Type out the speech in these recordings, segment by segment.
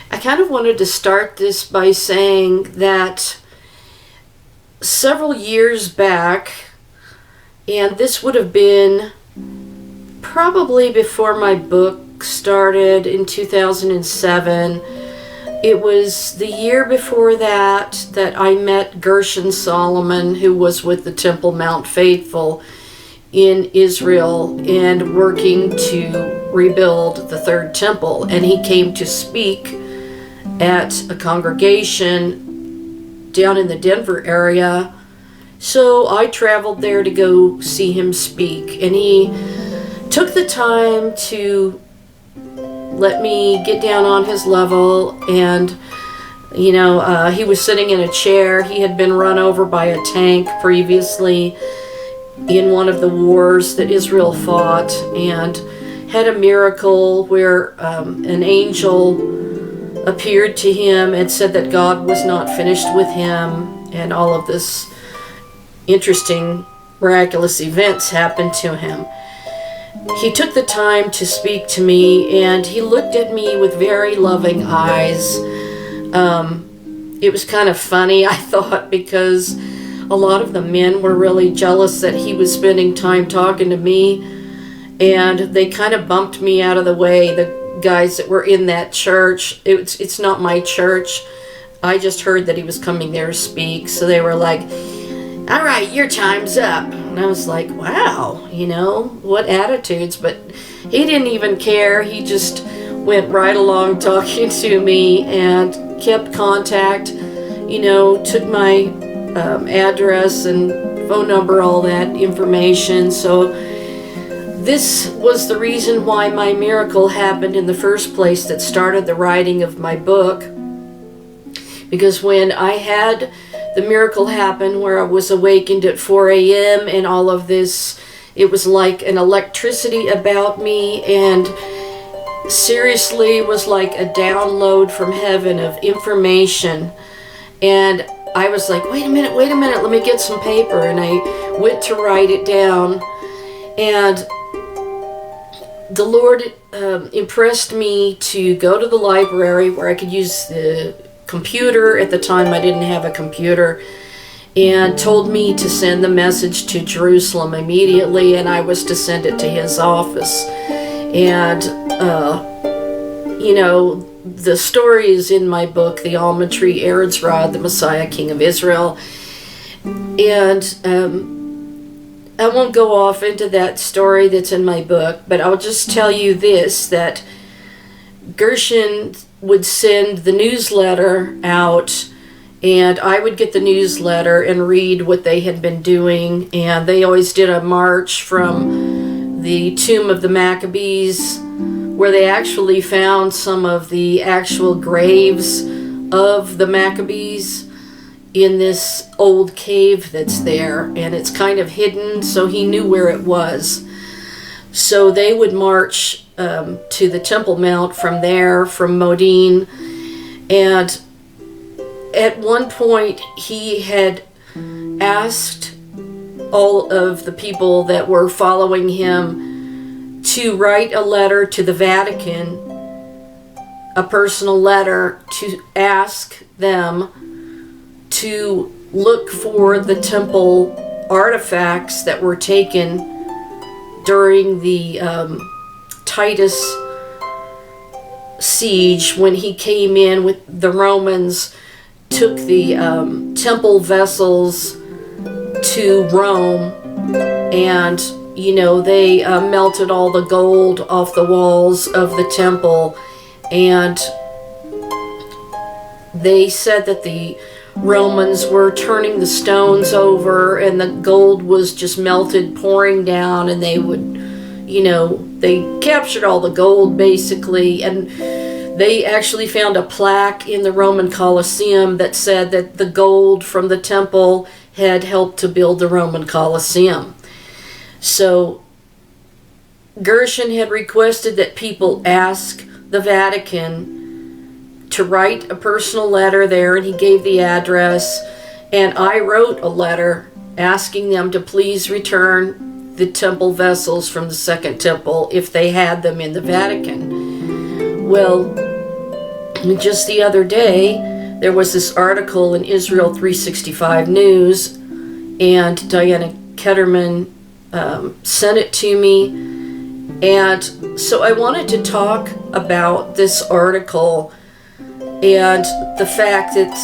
I kind of wanted to start this by saying that several years back, and this would have been probably before my book started in 2007. It was the year before that I met Gershon Solomon, who was with the Temple Mount Faithful in Israel and working to rebuild the third temple. And he came to speak at a congregation down in the Denver area. So I traveled there to go see him speak, and he took the time to let me get down on his level. And he was sitting in a chair. He had been run over by a tank previously in one of the wars that Israel fought, and had a miracle where an angel appeared to him and said that God was not finished with him, and all of this interesting miraculous events happened to him. He took the time to speak to me, and he looked at me with very loving eyes. It was kind of funny, I thought, because a lot of the men were really jealous that he was spending time talking to me, and they kind of bumped me out of the way, the guys that were in that church. It's not my church. I just heard that he was coming there to speak, so they were like, all right, your time's up. And I was like, wow, what attitudes. But he didn't even care. He just went right along talking to me and kept contact, took my address and phone number, all that information. So this was the reason why my miracle happened in the first place, that started the writing of my book. Because when I had the miracle happen where I was awakened at 4 a.m. and all of this, it was like an electricity about me, and seriously was like a download from heaven of information. And I was like, wait a minute, let me get some paper. And I went to write it down, and the Lord impressed me to go to the library where I could use the computer. At the time I didn't have a computer, and told me to send the message to Jerusalem immediately, and I was to send it to his office. And the story is in my book, The Almond Tree, Aaron's Rod, the Messiah, King of Israel. And I won't go off into that story that's in my book, but I'll just tell you this, that Gershon would send the newsletter out, and I would get the newsletter and read what they had been doing. And they always did a march from the tomb of the Maccabees, where they actually found some of the actual graves of the Maccabees in this old cave that's there, and it's kind of hidden, so he knew where it was. So they would march to the Temple Mount from there, from Modin. And at one point he had asked all of the people that were following him to write a letter to the Vatican, a personal letter, to ask them to look for the temple artifacts that were taken during the Titus siege, when he came in with the Romans, took the temple vessels to Rome, and they melted all the gold off the walls of the temple, and they said that the Romans were turning the stones over, and the gold was just melted, pouring down, and they would, they captured all the gold basically. And they actually found a plaque in the Roman Colosseum that said that the gold from the temple had helped to build the Roman Colosseum. So Gershon had requested that people ask the Vatican to write a personal letter there, and he gave the address, and I wrote a letter asking them to please return the temple vessels from the Second Temple if they had them in the Vatican. Well, Just the other day, there was this article in Israel 365 News, and Diana Ketterman sent it to me. And so I wanted to talk about this article and the fact that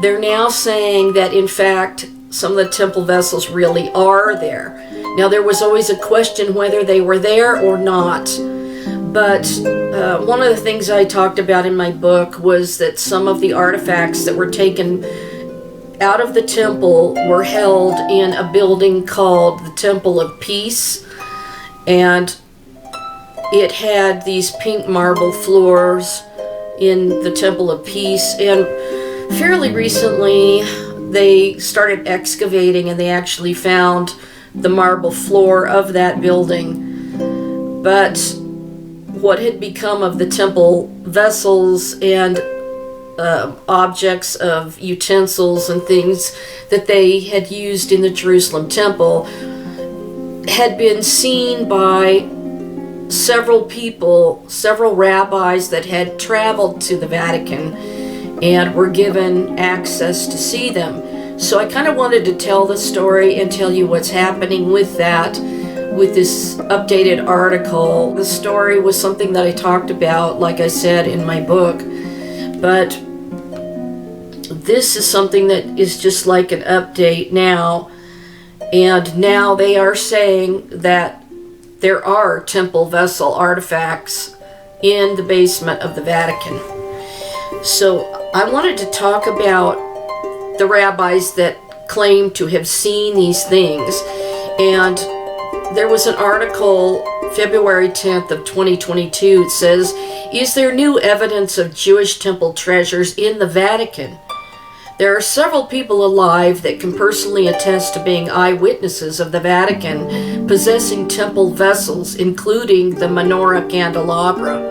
they're now saying that, in fact, some of the temple vessels really are there. Now, there was always a question whether they were there or not. But one of the things I talked about in my book was that some of the artifacts that were taken out of the temple were held in a building called the Temple of Peace. And it had these pink marble floors in the Temple of Peace. And fairly recently, they started excavating and they actually found the marble floor of that building. But what had become of the temple vessels and objects of utensils and things that they had used in the Jerusalem temple had been seen by several people, several rabbis that had traveled to the Vatican and were given access to see them. So I kind of wanted to tell the story and tell you what's happening with that, with this updated article. The story was something that I talked about, like I said, in my book, but this is something that is just like an update now, and now they are saying that there are temple vessel artifacts in the basement of the Vatican. So I wanted to talk about the rabbis that claim to have seen these things, and there was an article February 10th of 2022. It says, "Is there new evidence of Jewish temple treasures in the Vatican? There are several people alive that can personally attest to being eyewitnesses of the Vatican possessing temple vessels, including the menorah candelabra.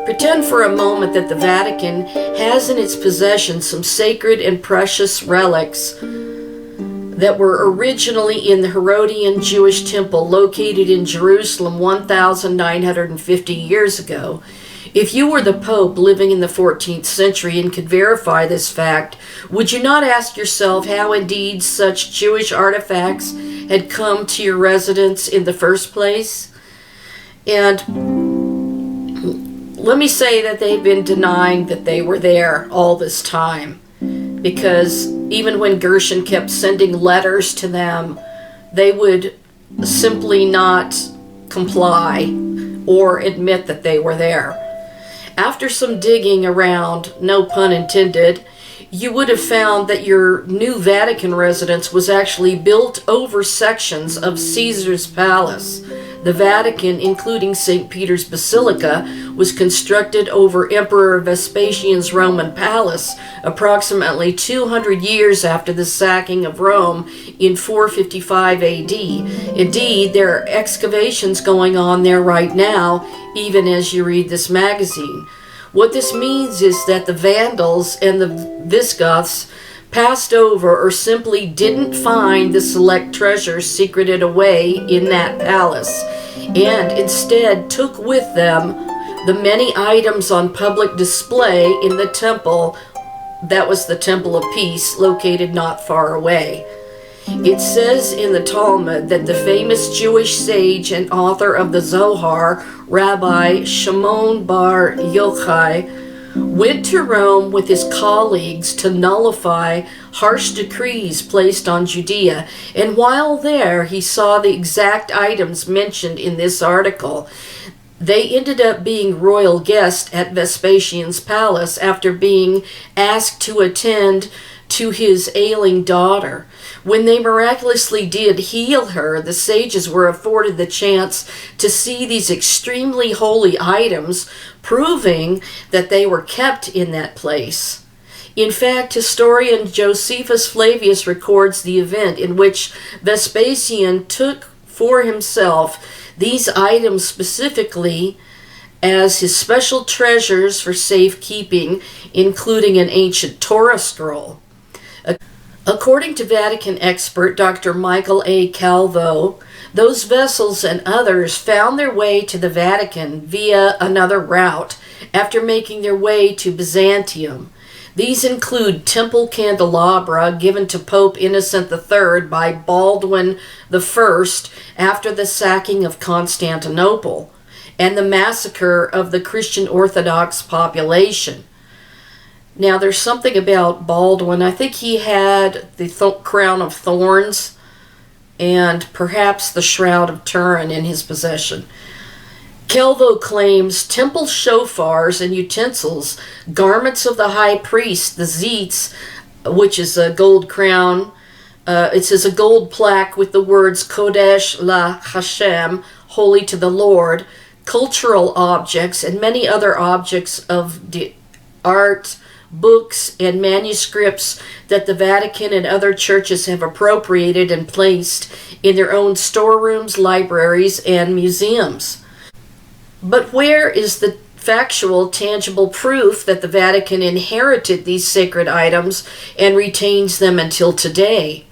Pretend for a moment that the Vatican has in its possession some sacred and precious relics that were originally in the Herodian Jewish temple located in Jerusalem 1,950 years ago. If you were the Pope living in the 14th century and could verify this fact, would you not ask yourself how indeed such Jewish artifacts had come to your residence in the first place?" And let me say that they've been denying that they were there all this time, because even when Gershon kept sending letters to them, they would simply not comply or admit that they were there. After some digging around, no pun intended, you would have found that your new Vatican residence was actually built over sections of Caesar's palace. The Vatican, including St. Peter's Basilica, was constructed over Emperor Vespasian's Roman palace approximately 200 years after the sacking of Rome in 455 AD. Indeed, there are excavations going on there right now, even as you read this magazine. What this means is that the Vandals and the Visigoths passed over or simply didn't find the select treasures secreted away in that palace, and instead took with them the many items on public display in the temple that was the Temple of Peace, located not far away. It says in the Talmud that the famous Jewish sage and author of the Zohar, Rabbi Shimon bar Yochai, went to Rome with his colleagues to nullify harsh decrees placed on Judea, and while there he saw the exact items mentioned in this article. They ended up being royal guests at Vespasian's palace after being asked to attend to his ailing daughter. When they miraculously did heal her, the sages were afforded the chance to see these extremely holy items, proving that they were kept in that place. In fact, historian Josephus Flavius records the event in which Vespasian took for himself these items specifically as his special treasures for safekeeping, including an ancient Torah scroll. According to Vatican expert Dr. Michael A. Calvo, those vessels and others found their way to the Vatican via another route, after making their way to Byzantium. These include temple candelabra given to Pope Innocent III by Baldwin I after the sacking of Constantinople, and the massacre of the Christian Orthodox population. Now, there's something about Baldwin. I think he had the crown of thorns and perhaps the shroud of Turin in his possession. Kelvo claims temple shofars and utensils, garments of the high priest, the zetz, which is a gold crown. It says a gold plaque with the words Kodesh la Hashem, holy to the Lord, cultural objects, and many other objects of art, books, and manuscripts that the Vatican and other churches have appropriated and placed in their own storerooms, libraries, and museums. But where is the factual, tangible proof that the Vatican inherited these sacred items and retains them until today?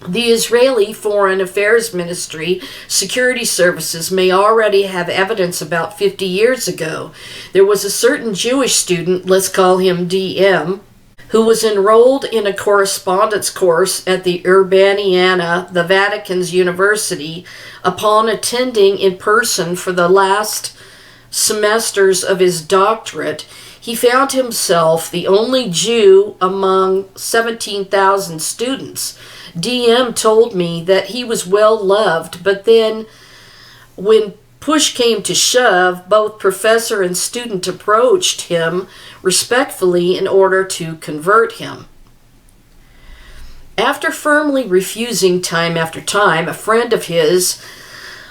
The Israeli Foreign Affairs Ministry security services may already have evidence. About 50 years ago, there was a certain Jewish student, let's call him DM, who was enrolled in a correspondence course at the Urbaniana, the Vatican's university. Upon attending in person for the last semesters of his doctorate, he found himself the only Jew among 17,000 students. DM told me that he was well loved, but then when push came to shove, both professor and student approached him respectfully in order to convert him. After firmly refusing time after time, a friend of his,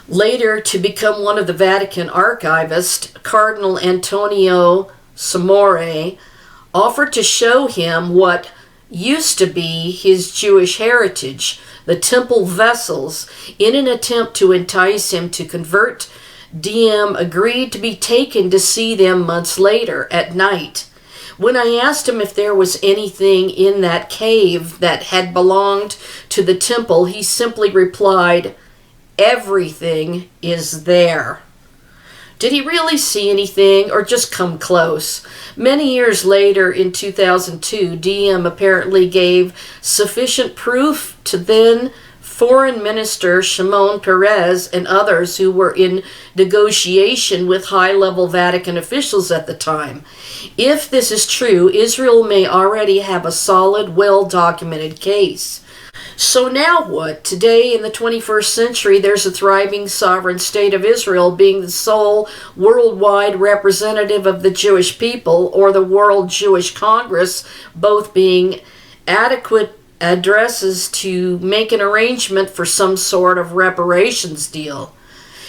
later to become one of the Vatican archivists, Cardinal Antonio Samore, offered to show him what used to be his Jewish heritage, the temple vessels. In an attempt to entice him to convert, DM agreed to be taken to see them months later at night. When I asked him if there was anything in that cave that had belonged to the temple, he simply replied, "Everything is there." Did he really see anything or just come close? Many years later, in 2002, DM apparently gave sufficient proof to then Foreign Minister Shimon Peres and others who were in negotiation with high-level Vatican officials at the time. If this is true, Israel may already have a solid, well-documented case. So now what? Today, in the 21st century, there's a thriving sovereign state of Israel being the sole worldwide representative of the Jewish people, or the World Jewish Congress, both being adequate addresses to make an arrangement for some sort of reparations deal.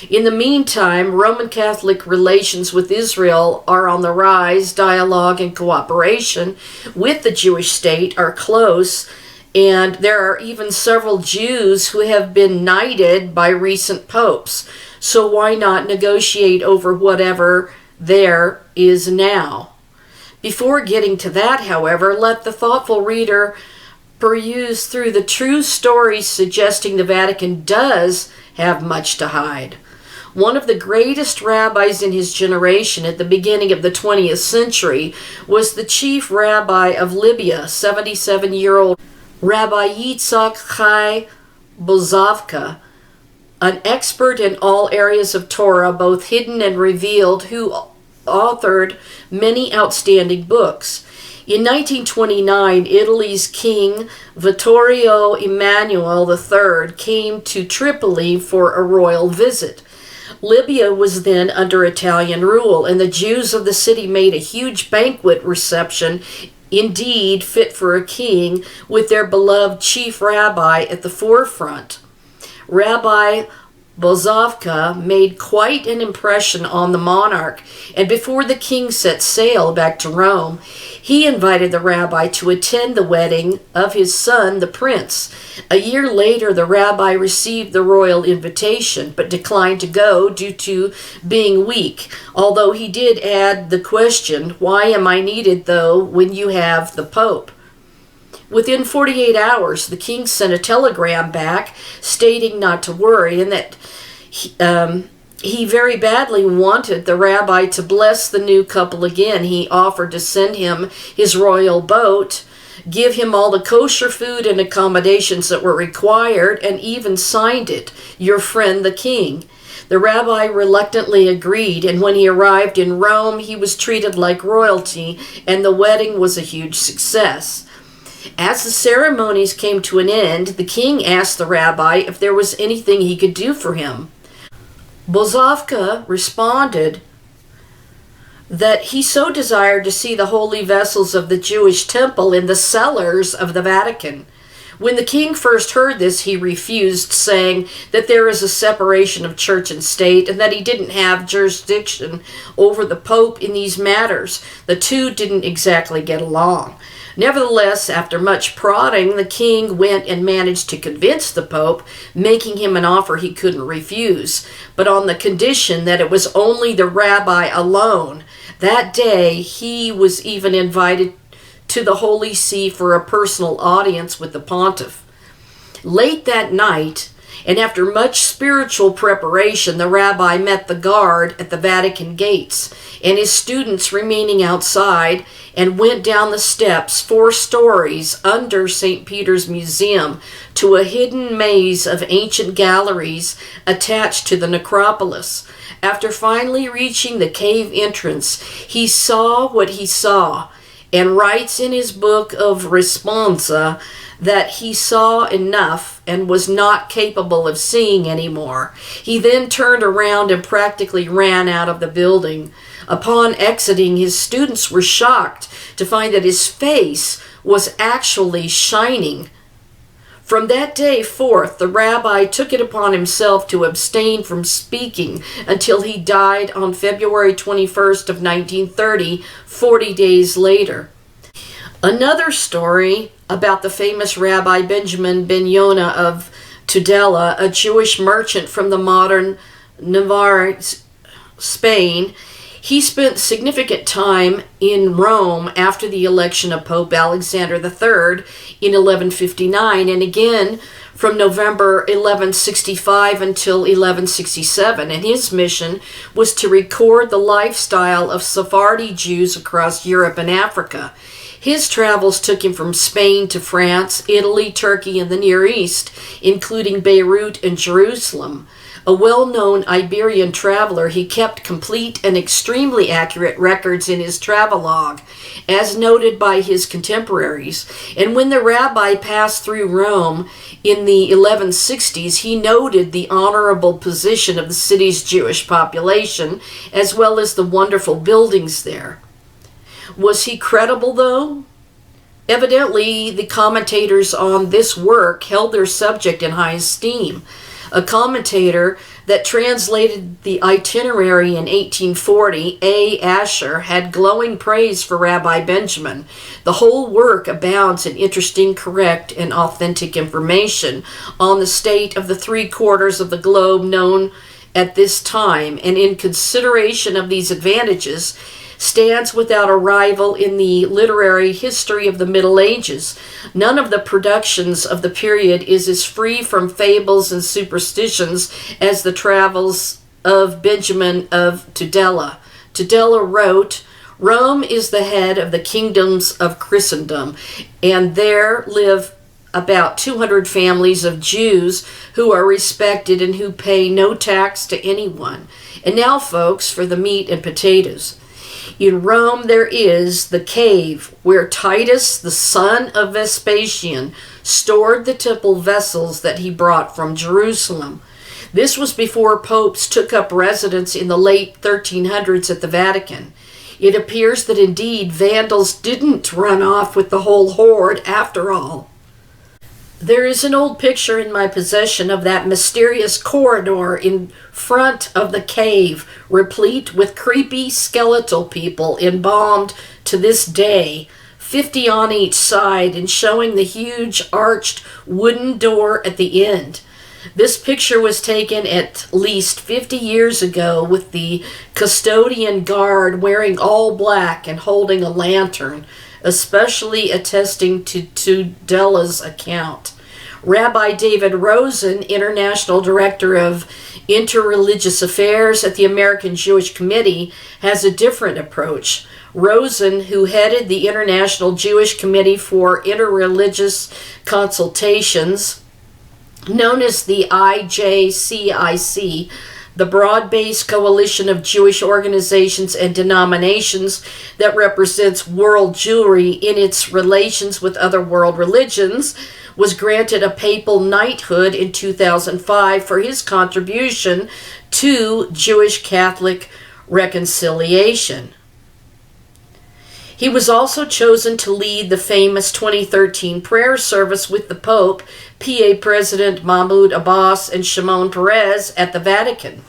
In the meantime, Roman Catholic relations with Israel are on the rise. Dialogue and cooperation with the Jewish state are close, and there are even several Jews who have been knighted by recent popes. So why not negotiate over whatever there is now? Before getting to that, however, let the thoughtful reader peruse through the true stories suggesting the Vatican does have much to hide. One of the greatest rabbis in his generation at the beginning of the 20th century was the chief rabbi of Libya, 77-year-old Rabbi Yitzhak Chai Bozovka, an expert in all areas of Torah, both hidden and revealed, who authored many outstanding books. In 1929, Italy's King Vittorio Emanuele III came to Tripoli for a royal visit. Libya was then under Italian rule, and the Jews of the city made a huge banquet reception, indeed fit for a king, with their beloved chief rabbi at the forefront. Rabbi Bozovka made quite an impression on the monarch, and before the king set sail back to Rome, he invited the rabbi to attend the wedding of his son, the prince. A year later, the rabbi received the royal invitation, but declined to go due to being weak, although he did add the question, "Why am I needed, though, when you have the Pope?" Within 48 hours, the king sent a telegram back stating not to worry and that he very badly wanted the rabbi to bless the new couple again. He offered to send him his royal boat, give him all the kosher food and accommodations that were required, and even signed it, "Your friend the king." The rabbi reluctantly agreed, and when he arrived in Rome, he was treated like royalty, and the wedding was a huge success. As the ceremonies came to an end, the king asked the rabbi if there was anything he could do for him. Bozovka responded that he so desired to see the holy vessels of the Jewish temple in the cellars of the Vatican. When the king first heard this, he refused, saying that there is a separation of church and state and that he didn't have jurisdiction over the Pope in these matters. The two didn't exactly get along. Nevertheless, after much prodding, the king went and managed to convince the Pope, making him an offer he couldn't refuse, but on the condition that it was only the rabbi alone. That day, he was even invited to the Holy See for a personal audience with the pontiff. Late that night, and after much spiritual preparation, the rabbi met the guard at the Vatican gates and his students remaining outside, and went down the steps 4 stories under St. Peter's Museum to a hidden maze of ancient galleries attached to the necropolis. After finally reaching the cave entrance, he saw what he saw, and writes in his book of Responsa that he saw enough and was not capable of seeing anymore. He then turned around and practically ran out of the building. Upon exiting, his students were shocked to find that his face was actually shining. From that day forth, the rabbi took it upon himself to abstain from speaking until he died on February 21st of 1930, 40 days later. Another story about the famous Rabbi Benjamin Ben Yonah of Tudela, a Jewish merchant from the modern Navarre, Spain. He spent significant time in Rome after the election of Pope Alexander III in 1159, and again from November 1165 until 1167, and his mission was to record the lifestyle of Sephardi Jews across Europe and Africa. His travels took him from Spain to France, Italy, Turkey, and the Near East, including Beirut and Jerusalem. A well-known Iberian traveler, he kept complete and extremely accurate records in his travelogue, as noted by his contemporaries. And when the rabbi passed through Rome in the 1160s, he noted the honorable position of the city's Jewish population, as well as the wonderful buildings there. Was he credible, though? Evidently, the commentators on this work held their subject in high esteem. A commentator that translated the itinerary in 1840, A. Asher, had glowing praise for Rabbi Benjamin. The whole work abounds in interesting, correct, and authentic information on the state of the 3 quarters of the globe known at this time, and in consideration of these advantages, stands without a rival in the literary history of the Middle Ages. None of the productions of the period is as free from fables and superstitions as the travels of Benjamin of Tudela. Tudela wrote, "Rome is the head of the kingdoms of Christendom, and there live about 200 families of Jews who are respected and who pay no tax to anyone." And now, folks, for the meat and potatoes. In Rome there is the cave where Titus, the son of Vespasian, stored the temple vessels that he brought from Jerusalem. This was before popes took up residence in the late 1300s at the Vatican. It appears that indeed vandals didn't run off with the whole hoard after all. There is an old picture in my possession of that mysterious corridor in front of the cave, replete with creepy skeletal people embalmed to this day, 50 on each side, and showing the huge arched wooden door at the end. This picture was taken at least 50 years ago with the custodian guard wearing all black and holding a lantern, especially attesting to Tudela's account. Rabbi David Rosen, International Director of Interreligious Affairs at the American Jewish Committee, has a different approach. Rosen, who headed the International Jewish Committee for Interreligious Consultations, known as the IJCIC, the broad-based coalition of Jewish organizations and denominations that represents world Jewry in its relations with other world religions, was granted a papal knighthood in 2005 for his contribution to Jewish-Catholic reconciliation. He was also chosen to lead the famous 2013 prayer service with the Pope, PA President Mahmoud Abbas, and Shimon Peres at the Vatican.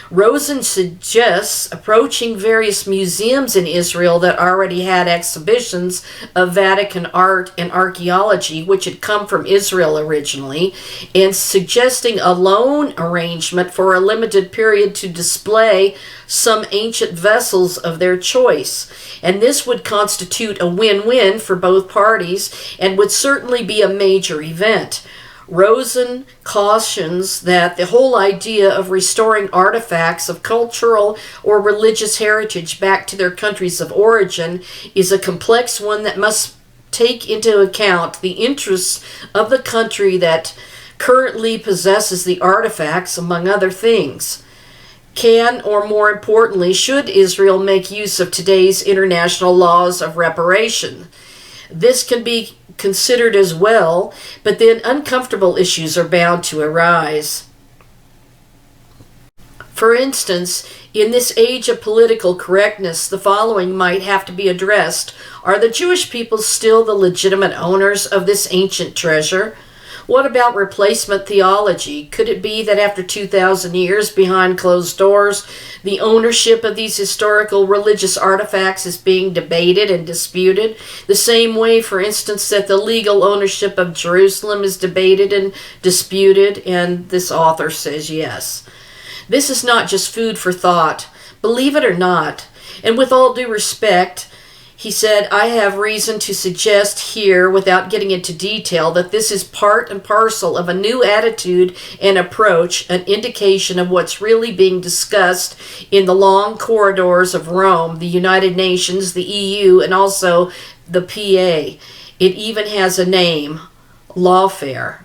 Rosen suggests approaching various museums in Israel that already had exhibitions of Vatican art and archaeology, which had come from Israel originally, and suggesting a loan arrangement for a limited period to display some ancient vessels of their choice. And this would constitute a win-win for both parties and would certainly be a major event. Rosen cautions that the whole idea of restoring artifacts of cultural or religious heritage back to their countries of origin is a complex one that must take into account the interests of the country that currently possesses the artifacts, among other things. Can, or more importantly, should Israel make use of today's international laws of reparation? This can be considered as well, but then uncomfortable issues are bound to arise. For instance, in this age of political correctness, the following might have to be addressed. Are the Jewish people still the legitimate owners of this ancient treasure? What about replacement theology? Could it be that after 2,000 years behind closed doors, the ownership of these historical religious artifacts is being debated and disputed? The same way, for instance, that the legal ownership of Jerusalem is debated and disputed, and this author says yes. This is not just food for thought, believe it or not. And with all due respect, he said, I have reason to suggest here, without getting into detail, that this is part and parcel of a new attitude and approach, an indication of what's really being discussed in the long corridors of Rome, the United Nations, the EU, and also the PA. It even has a name, lawfare.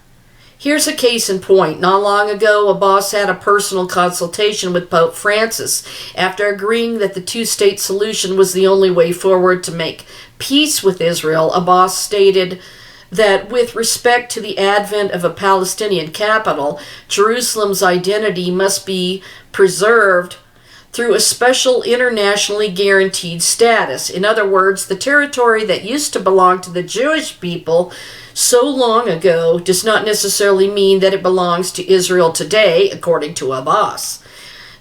Here's a case in point. Not long ago, Abbas had a personal consultation with Pope Francis. After agreeing that the two-state solution was the only way forward to make peace with Israel, Abbas stated that with respect to the advent of a Palestinian capital, Jerusalem's identity must be preserved through a special internationally guaranteed status. In other words, the territory that used to belong to the Jewish people so long ago does not necessarily mean that it belongs to Israel today, according to Abbas.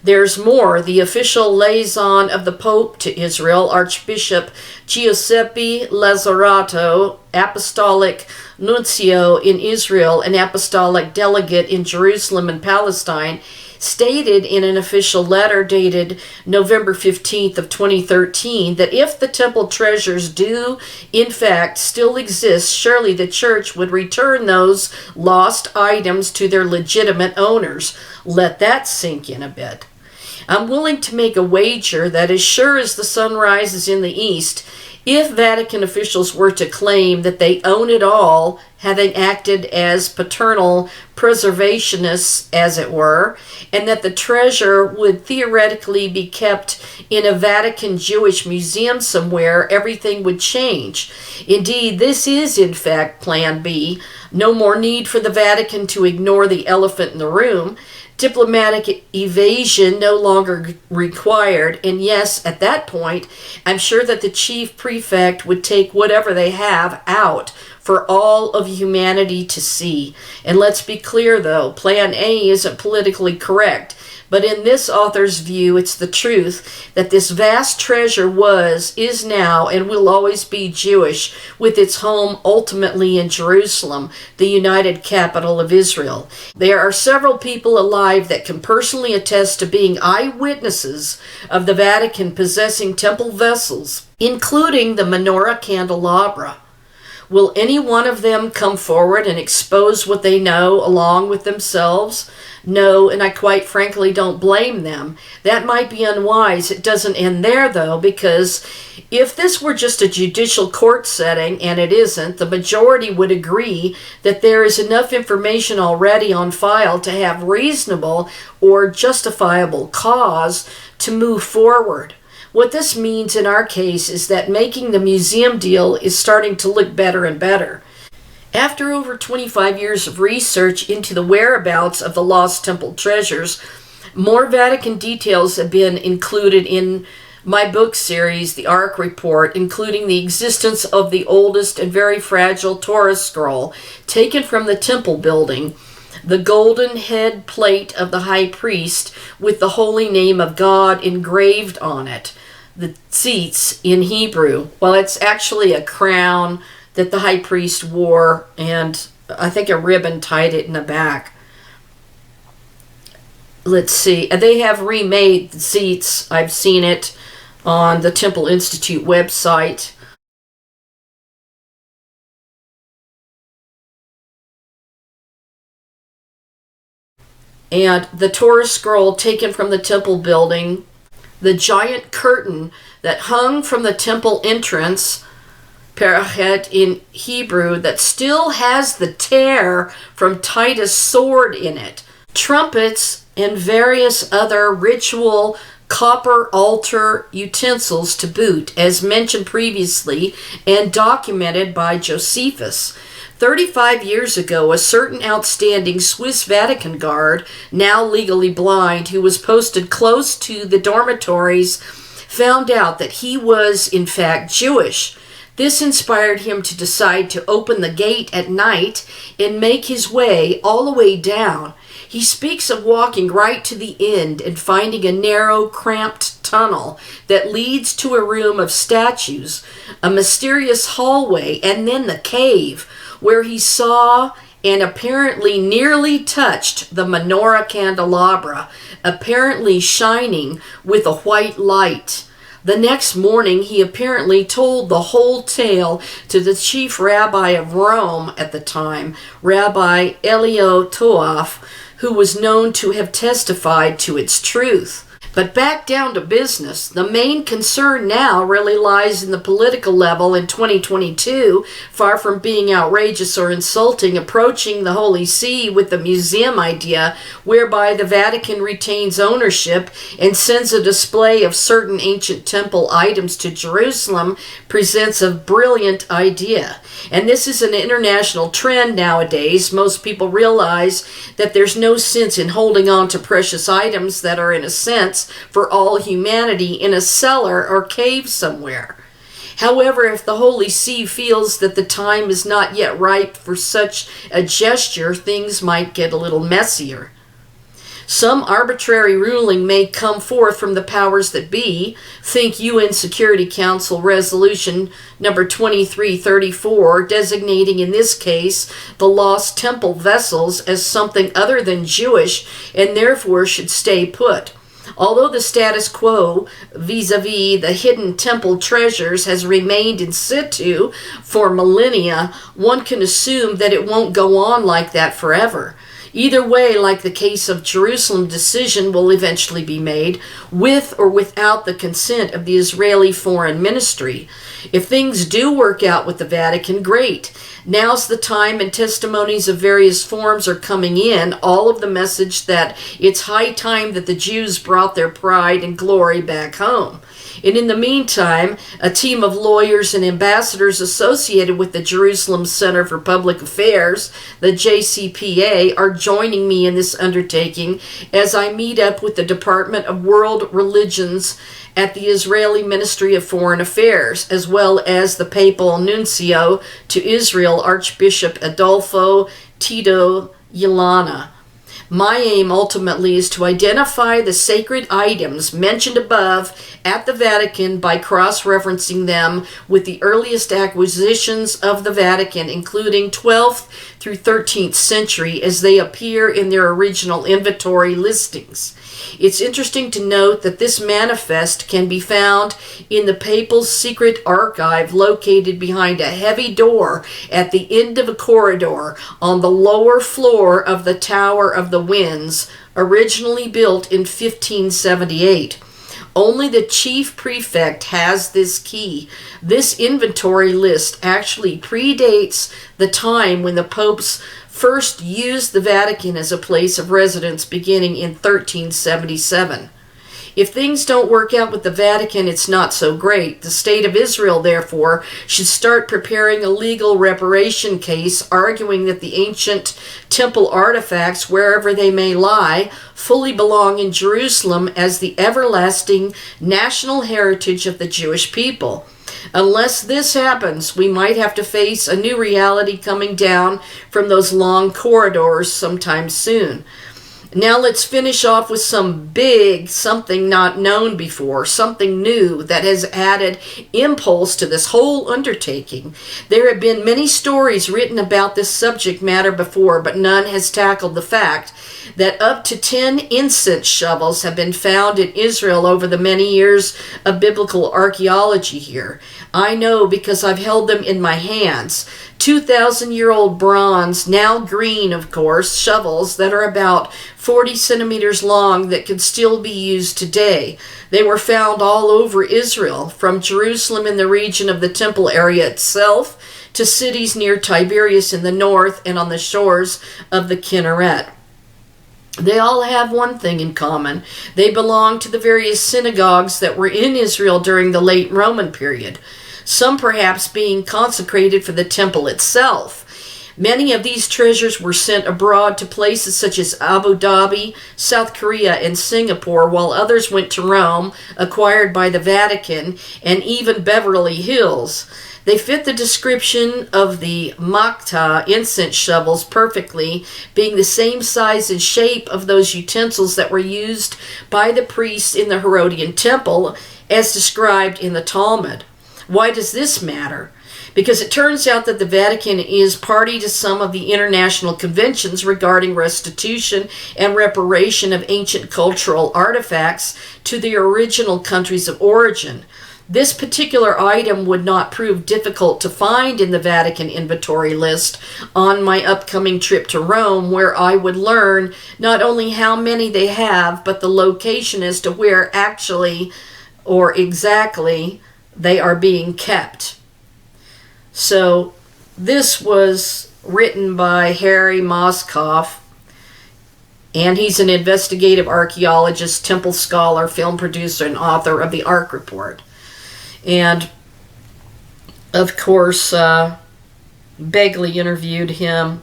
There's more. The official liaison of the Pope to Israel, Archbishop Giuseppe Lazzarato, Apostolic Nuncio in Israel and Apostolic Delegate in Jerusalem and Palestine, stated in an official letter dated November 15th of 2013 that if the temple treasures do in fact still exist, surely the church would return those lost items to their legitimate owners. Let that sink in a bit. I'm willing to make a wager that as sure as the sun rises in the east, if Vatican officials were to claim that they own it all, having acted as paternal preservationists, as it were, and that the treasure would theoretically be kept in a Vatican Jewish museum somewhere, everything would change. Indeed, this is in fact Plan B. No more need for the Vatican to ignore the elephant in the room. Diplomatic evasion no longer required, and yes, at that point, I'm sure that the chief prefect would take whatever they have out for all of humanity to see. And let's be clear though, Plan A isn't politically correct, but in this author's view, it's the truth that this vast treasure was, is now, and will always be Jewish, with its home ultimately in Jerusalem, the united capital of Israel. There are several people alive that can personally attest to being eyewitnesses of the Vatican possessing temple vessels, including the menorah candelabra. Will any one of them come forward and expose what they know along with themselves? No, and I quite frankly don't blame them. That might be unwise. It doesn't end there, though, because if this were just a judicial court setting, and it isn't, the majority would agree that there is enough information already on file to have reasonable or justifiable cause to move forward. What this means in our case is that making the museum deal is starting to look better and better. After over 25 years of research into the whereabouts of the lost temple treasures, more Vatican details have been included in my book series, The Ark Report, including the existence of the oldest and very fragile Torah scroll taken from the temple building, the golden head plate of the high priest with the holy name of God engraved on it, the tzitz in Hebrew. Well, it's actually a crown that the high priest wore, and I think a ribbon tied it in the back. Let's see. They have remade the tzitz. I've seen it on the Temple Institute website. And the Torah scroll taken from the temple building, the giant curtain that hung from the temple entrance, parachet in Hebrew, that still has the tear from Titus' sword in it, trumpets, and various other ritual copper altar utensils to boot, as mentioned previously and documented by Josephus. 35 years ago, a certain outstanding Swiss Vatican guard, now legally blind, who was posted close to the dormitories, found out that he was, in fact, Jewish. This inspired him to decide to open the gate at night and make his way all the way down. He speaks of walking right to the end and finding a narrow, cramped tunnel that leads to a room of statues, a mysterious hallway, and then the cave, where he saw and apparently nearly touched the menorah candelabra, apparently shining with a white light. The next morning, he apparently told the whole tale to the chief rabbi of Rome at the time, Rabbi Elio Toaf, who was known to have testified to its truth. But back down to business. The main concern now really lies in the political level in 2022, far from being outrageous or insulting, approaching the Holy See with the museum idea, whereby the Vatican retains ownership and sends a display of certain ancient temple items to Jerusalem, presents a brilliant idea. And this is an international trend nowadays. Most people realize that there's no sense in holding on to precious items that are, in a sense, for all humanity in a cellar or cave somewhere. However, if the Holy See feels that the time is not yet ripe for such a gesture, things might get a little messier. Some arbitrary ruling may come forth from the powers that be. Think UN Security Council Resolution number 2334, designating in this case the lost temple vessels as something other than Jewish and therefore should stay put. Although the status quo vis-a-vis the hidden temple treasures has remained in situ for millennia, one can assume that it won't go on like that forever. Either way, like the case of Jerusalem, decision will eventually be made, with or without the consent of the Israeli Foreign Ministry. If things do work out with the Vatican, great. Now's the time, and testimonies of various forms are coming in, all of the message that it's high time that the Jews brought their pride and glory back home. And in the meantime, a team of lawyers and ambassadors associated with the Jerusalem Center for Public Affairs, the JCPA, are joining me in this undertaking as I meet up with the Department of World Religions at the Israeli Ministry of Foreign Affairs, as well as the Papal Nuncio to Israel, Archbishop Adolfo Tito Yelana. My aim ultimately is to identify the sacred items mentioned above at the Vatican by cross-referencing them with the earliest acquisitions of the Vatican, including 12th through 13th century, as they appear in their original inventory listings. It's interesting to note that this manifest can be found in the papal secret archive located behind a heavy door at the end of a corridor on the lower floor of the Tower of the Winds, originally built in 1578. Only the chief prefect has this key. This inventory list actually predates the time when the popes first used the Vatican as a place of residence, beginning in 1377. If things don't work out with the Vatican, it's not so great. The state of Israel, therefore, should start preparing a legal reparation case, arguing that the ancient temple artifacts, wherever they may lie, fully belong in Jerusalem as the everlasting national heritage of the Jewish people. Unless this happens, we might have to face a new reality coming down from those long corridors sometime soon. Now let's finish off with something not known before, something new that has added impulse to this whole undertaking. There have been many stories written about this subject matter before, but none has tackled the fact that up to 10 incense shovels have been found in Israel over the many years of biblical archaeology here. I know because I've held them in my hands. 2,000-year-old bronze, now green of course, shovels that are about 40 centimeters long that could still be used today. They were found all over Israel, from Jerusalem in the region of the temple area itself to cities near Tiberias in the north and on the shores of the Kinneret. They all have one thing in common. They belong to the various synagogues that were in Israel during the late Roman period, some perhaps being consecrated for the temple itself. Many of these treasures were sent abroad to places such as Abu Dhabi, South Korea, and Singapore, while others went to Rome, acquired by the Vatican, and even Beverly Hills. They fit the description of the Makta incense shovels perfectly, being the same size and shape of those utensils that were used by the priests in the Herodian temple, as described in the Talmud. Why does this matter? Because it turns out that the Vatican is party to some of the international conventions regarding restitution and reparation of ancient cultural artifacts to the original countries of origin. This particular item would not prove difficult to find in the Vatican inventory list on my upcoming trip to Rome, where I would learn not only how many they have, but the location as to where actually or exactly they are being kept. So this was written by Harry Moskoff, and he's an investigative archaeologist, temple scholar, film producer, and author of the Ark Report. And, of course, Begley interviewed him.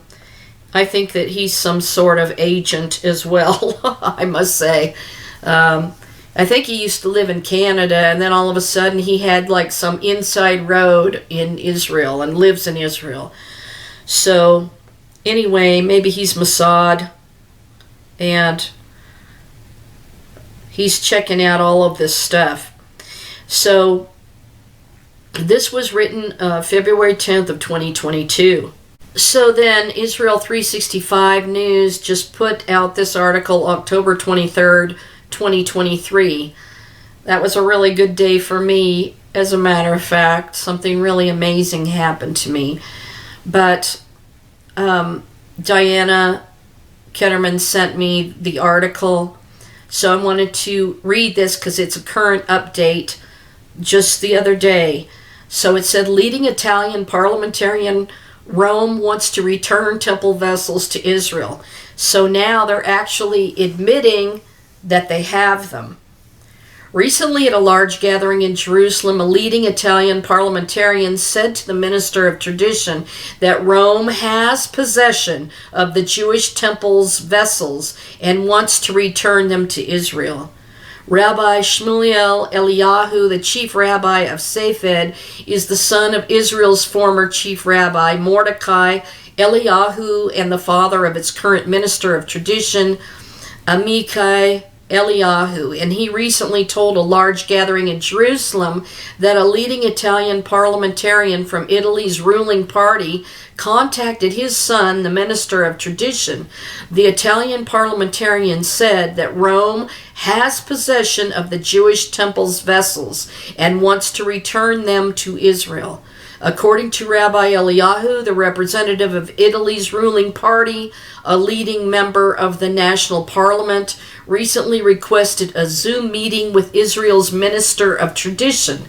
I think that he's some sort of agent as well, I must say. I think he used to live in Canada, and then all of a sudden he had like some inside road in Israel and lives in Israel. So, anyway, maybe he's Mossad, and he's checking out all of this stuff. So, this was written February 10th of 2022. So then, Israel 365 News just put out this article October 23rd, 2023. That was a really good day for me, as a matter of fact. Something really amazing happened to me. But Diana Ketterman sent me the article, so I wanted to read this because it's a current update just the other day. So it said, leading Italian parliamentarian, Rome wants to return temple vessels to Israel. So now they're actually admitting that they have them. Recently, at a large gathering in Jerusalem, a leading Italian parliamentarian said to the Minister of Tradition that Rome has possession of the Jewish temple's vessels and wants to return them to Israel. Rabbi Shmuel Eliyahu, the chief rabbi of Safed, is the son of Israel's former chief rabbi, Mordecai Eliyahu, and the father of its current minister of tradition, Amichai Eliyahu, and he recently told a large gathering in Jerusalem that a leading Italian parliamentarian from Italy's ruling party contacted his son, the minister of tradition. The Italian parliamentarian said that Rome has possession of the Jewish temple's vessels and wants to return them to Israel. According to Rabbi Eliyahu, the representative of Italy's ruling party, a leading member of the national parliament, recently requested a Zoom meeting with Israel's minister of tradition.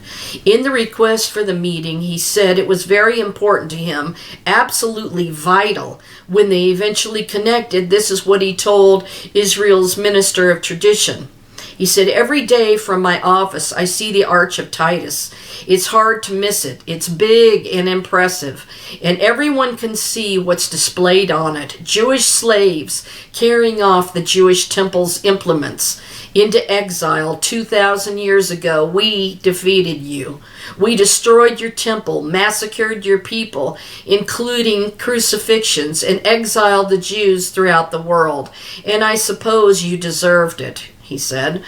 In the request for the meeting, he said it was very important to him, absolutely vital. When they eventually connected, this is what he told Israel's minister of tradition. He said, "Every day from my office, I see the Arch of Titus. It's hard to miss it. It's big and impressive, and everyone can see what's displayed on it. Jewish slaves carrying off the Jewish temple's implements into exile 2,000 years ago. We defeated you. We destroyed your temple, massacred your people, including crucifixions, and exiled the Jews throughout the world. And I suppose you deserved it," he said.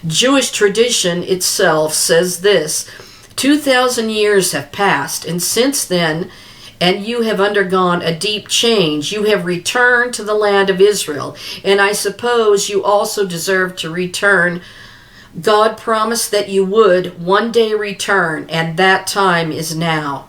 Jewish tradition itself says this: 2,000 years have passed, and since then, and you have undergone a deep change. You have returned to the land of Israel, and I suppose you also deserve to return. God promised that you would one day return, and that time is now.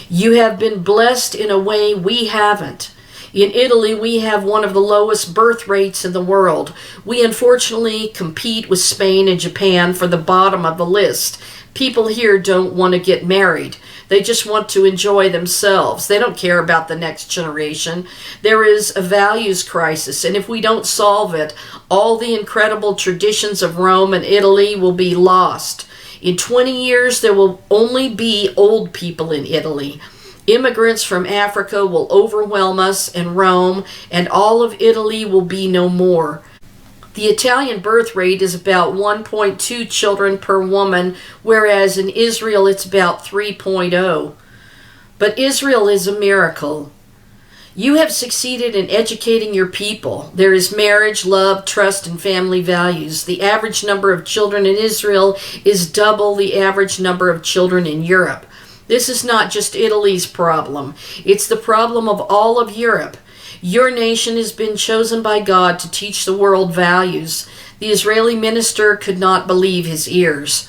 You have been blessed in a way we haven't. In Italy, we have one of the lowest birth rates in the world. We unfortunately compete with Spain and Japan for the bottom of the list. People here don't want to get married. They just want to enjoy themselves. They don't care about the next generation. There is a values crisis, and if we don't solve it, all the incredible traditions of Rome and Italy will be lost. In 20 years, there will only be old people in Italy. Immigrants from Africa will overwhelm us in Rome, and all of Italy will be no more. The Italian birth rate is about 1.2 children per woman, whereas in Israel it's about 3.0. But Israel is a miracle. You have succeeded in educating your people. There is marriage, love, trust, and family values. The average number of children in Israel is double the average number of children in Europe. This is not just Italy's problem. It's the problem of all of Europe. Your nation has been chosen by God to teach the world values. The Israeli minister could not believe his ears.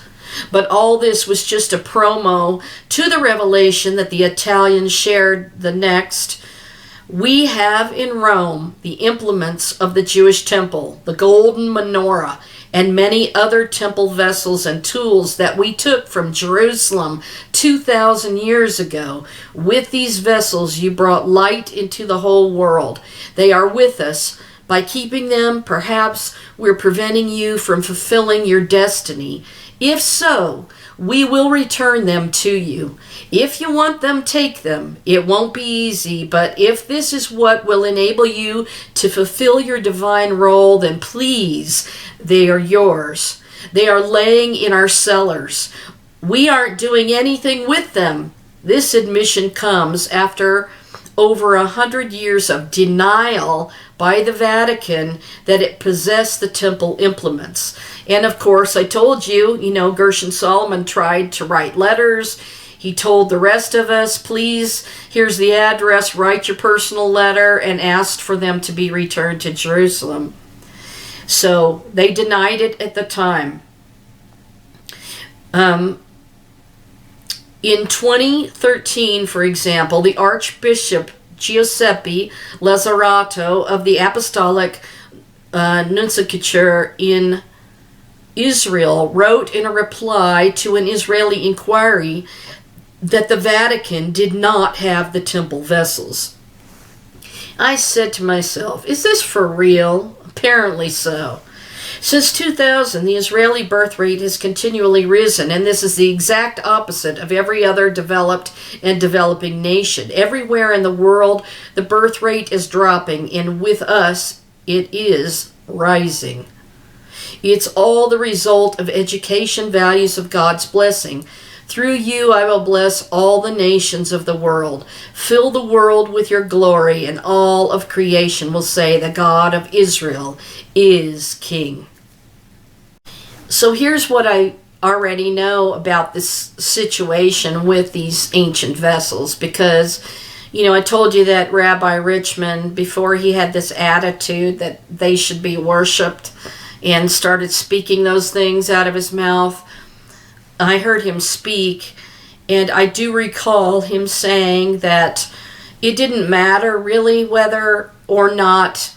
But all this was just a promo to the revelation that the Italians shared the next. We have in Rome the implements of the Jewish temple, the golden menorah, and many other temple vessels and tools that we took from Jerusalem 2,000 years ago. With these vessels, you brought light into the whole world. They are with us. By keeping them, perhaps we're preventing you from fulfilling your destiny. If so, we will return them to you. If you want them, take them. It won't be easy, but if this is what will enable you to fulfill your divine role, then please, they are yours. They are laying in our cellars. We aren't doing anything with them. This admission comes after over 100 years of denial by the Vatican that it possessed the temple implements. And of course, I told you, Gershon Solomon tried to write letters. He told the rest of us, please, here's the address, write your personal letter, and asked for them to be returned to Jerusalem. So they denied it at the time. In 2013, for example, the Archbishop Giuseppe Lazzarato of the Apostolic Nunciature in Israel wrote in a reply to an Israeli inquiry that the Vatican did not have the temple vessels. I said to myself, is this for real? Apparently so. Since 2000, the Israeli birth rate has continually risen, and this is the exact opposite of every other developed and developing nation. Everywhere in the world, the birth rate is dropping, and with us, it is rising. It's all the result of education, values of God's blessing. Through you I will bless all the nations of the world. Fill the world with your glory, and all of creation will say the God of Israel is King. So here's what I already know about this situation with these ancient vessels, because, I told you that Rabbi Richmond, before he had this attitude that they should be worshipped and started speaking those things out of his mouth, I heard him speak, and I do recall him saying that it didn't matter really whether or not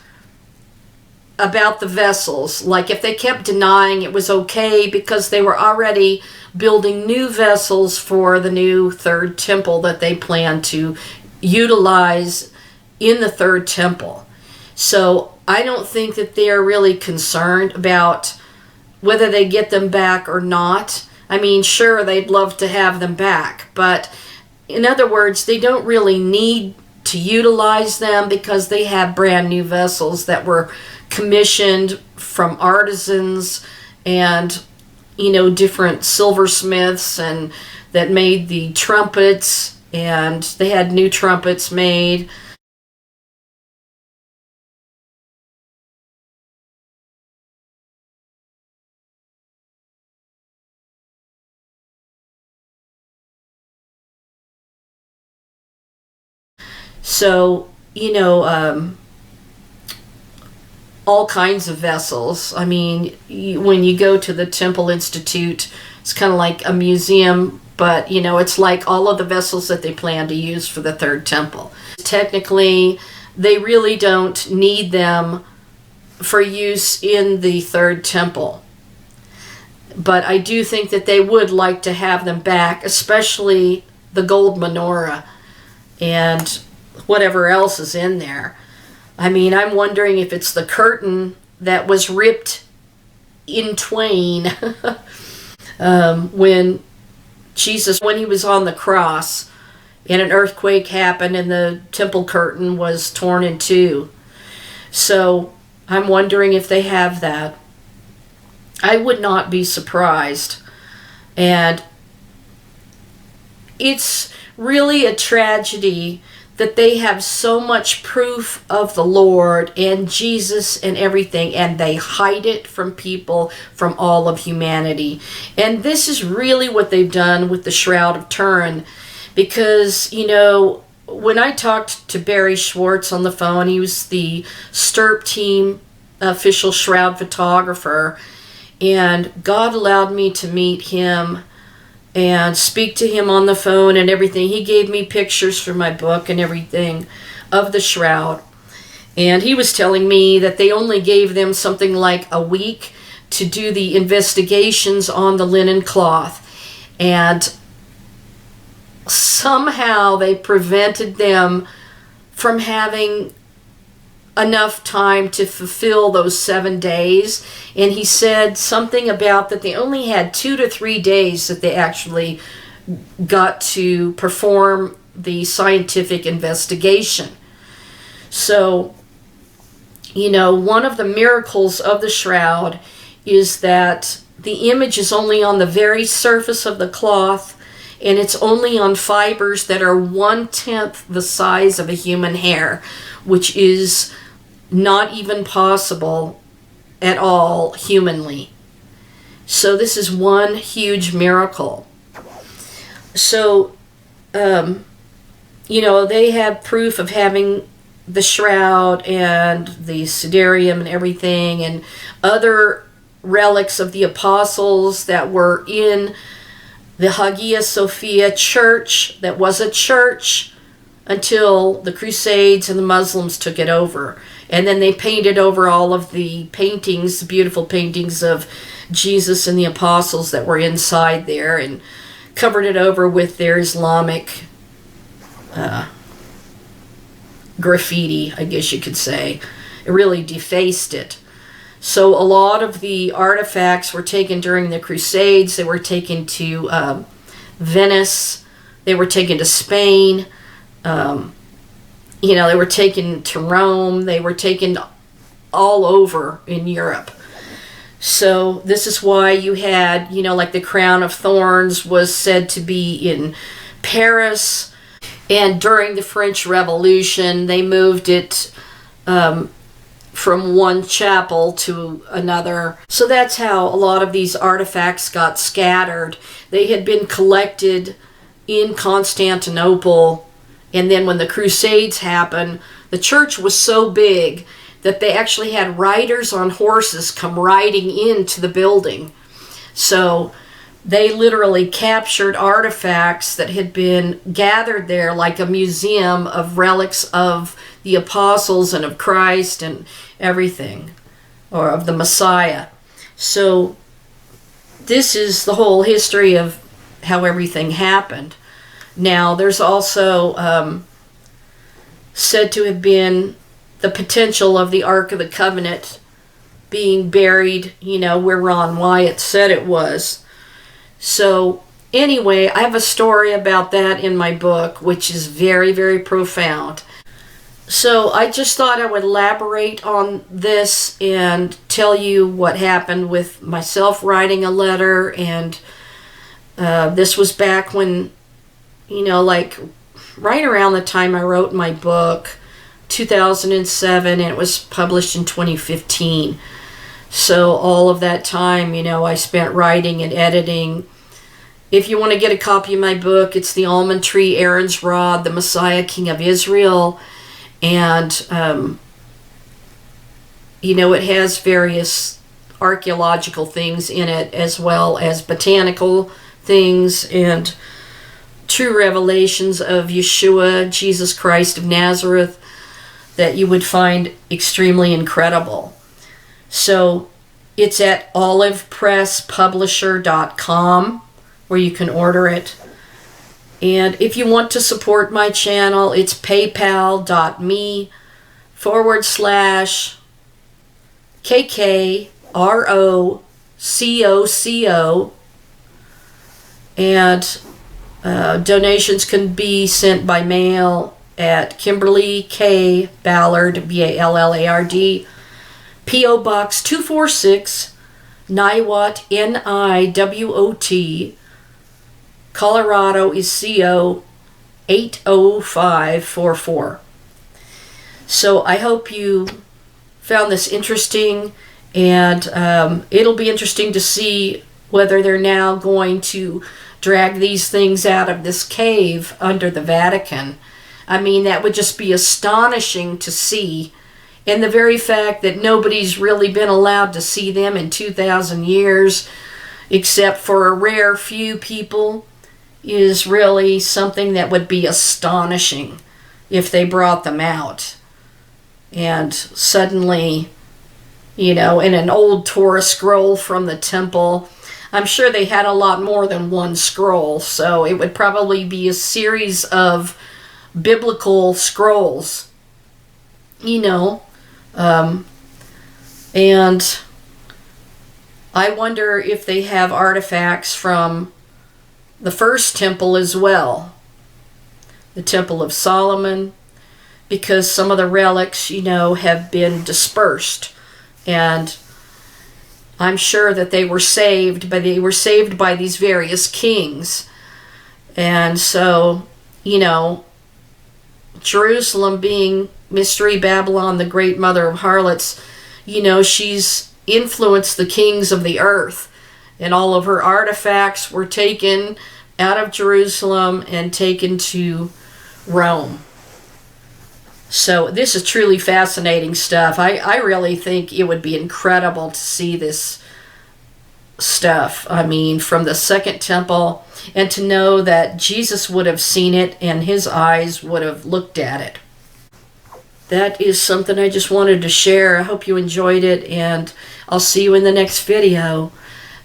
about the vessels. Like, if they kept denying, it was okay because they were already building new vessels for the new third temple that they planned to utilize in the third temple. So I don't think that they're really concerned about whether they get them back or not. I mean, sure, they'd love to have them back, but in other words, they don't really need to utilize them because they have brand new vessels that were commissioned from artisans and, different silversmiths, and that made the trumpets, and they had new trumpets made. So, all kinds of vessels. I mean, when you go to the Temple Institute, it's kind of like a museum, but, it's like all of the vessels that they plan to use for the third temple. Technically, they really don't need them for use in the third temple. But I do think that they would like to have them back, especially the gold menorah and whatever else is in there. I mean, I'm wondering if it's the curtain that was ripped in twain when Jesus, when he was on the cross, and an earthquake happened and the temple curtain was torn in two. So I'm wondering if they have that. I would not be surprised. And it's really a tragedy that they have so much proof of the Lord and Jesus and everything, and they hide it from people, from all of humanity. And this is really what they've done with the Shroud of Turin, because, when I talked to Barry Schwartz on the phone, he was the Stirp team official shroud photographer, and God allowed me to meet him and speak to him on the phone and everything. He gave me pictures for my book and everything of the shroud. And he was telling me that they only gave them something like a week to do the investigations on the linen cloth. And somehow they prevented them from having enough time to fulfill those 7 days. And he said something about that they only had 2 to 3 days that they actually got to perform the scientific investigation. So, one of the miracles of the shroud is that the image is only on the very surface of the cloth, and it's only on fibers that are 1/10 the size of a human hair, which is not even possible at all humanly. So this is one huge miracle. So, they have proof of having the shroud and the Siderium and everything, and other relics of the apostles that were in the Hagia Sophia church, that was a church until the Crusades and the Muslims took it over. And then they painted over all of the paintings, the beautiful paintings of Jesus and the apostles that were inside there, and covered it over with their Islamic graffiti, I guess you could say. It really defaced it. So a lot of the artifacts were taken during the Crusades. They were taken to Venice. They were taken to Spain. They were taken to Rome. They were taken all over in Europe. So this is why you had, like the crown of thorns was said to be in Paris. And during the French Revolution, they moved it from one chapel to another. So that's how a lot of these artifacts got scattered. They had been collected in Constantinople, and then when the Crusades happened, the church was so big that they actually had riders on horses come riding into the building. So they literally captured artifacts that had been gathered there, like a museum of relics of the apostles and of Christ and everything, or of the Messiah. So this is the whole history of how everything happened. Now, there's also said to have been the potential of the Ark of the Covenant being buried, where Ron Wyatt said it was. So anyway, I have a story about that in my book, which is very, very profound. So I just thought I would elaborate on this and tell you what happened with myself writing a letter. And this was back when, like right around the time I wrote my book, 2007, and it was published in 2015. So all of that time, I spent writing and editing. If you want to get a copy of my book, it's The Almond Tree, Aaron's Rod, The Messiah, King of Israel. And, it has various archaeological things in it, as well as botanical things and true revelations of Yeshua, Jesus Christ of Nazareth, that you would find extremely incredible. So it's at olivepresspublisher.com where you can order it. And if you want to support my channel, it's paypal.me/KKROCOCO. And donations can be sent by mail at Kimberly K. Ballard, Ballard, P.O. Box 246, Niwot, Niwot, Colorado is CO 80544. So I hope you found this interesting, and it'll be interesting to see whether they're now going to drag these things out of this cave under the Vatican. I mean, that would just be astonishing to see. And the very fact that nobody's really been allowed to see them in 2,000 years, except for a rare few people, is really something that would be astonishing if they brought them out. And suddenly, in an old Torah scroll from the temple, I'm sure they had a lot more than one scroll, so it would probably be a series of biblical scrolls, and I wonder if they have artifacts from the first temple as well, the Temple of Solomon, because some of the relics, have been dispersed, and I'm sure that they were saved, but they were saved by these various kings. And so, Jerusalem being Mystery Babylon, the great mother of harlots, she's influenced the kings of the earth, and all of her artifacts were taken out of Jerusalem and taken to Rome. So this is truly fascinating stuff. I really think it would be incredible to see this stuff. I mean, from the Second Temple, and to know that Jesus would have seen it and his eyes would have looked at it. That is something I just wanted to share. I hope you enjoyed it, and I'll see you in the next video.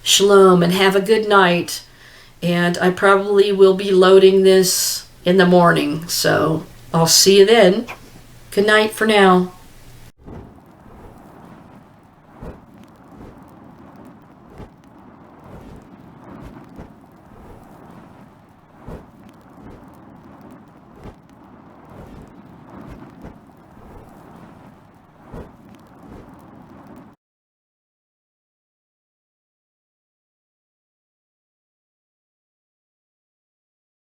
Shalom, and have a good night. And I probably will be loading this in the morning, so I'll see you then. Good night for now.